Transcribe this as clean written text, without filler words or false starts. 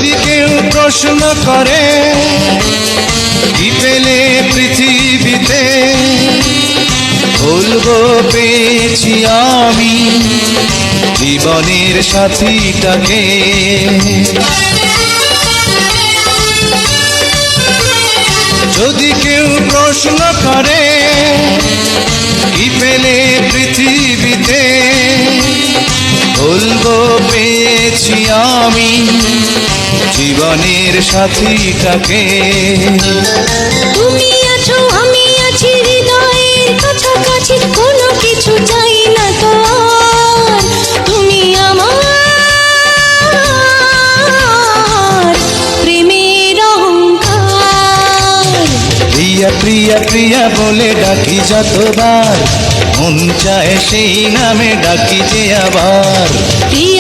যদি কেউ প্রশ্ন করে কি পেলে পৃথিবীতে, বলবো পেয়েছি আমি জীবনের সাথীটাকে। যদি কেউ প্রশ্ন করে কি পেলে পৃথিবীতে, বলবো পেয়েছি আমি জীবনের সাথীটাকে। তুমি আছো আমি আছি হৃদয়ের কাছাকাছি, কোনো কিছু চাই না তো আর। তুমি আমার প্রেমের অহংকার। প্রিয়া প্রিয়া প্রিয়া বলে ডাকি যতবার, মন চায় সেই নামে ডাকি যে আবার। প্রিয়া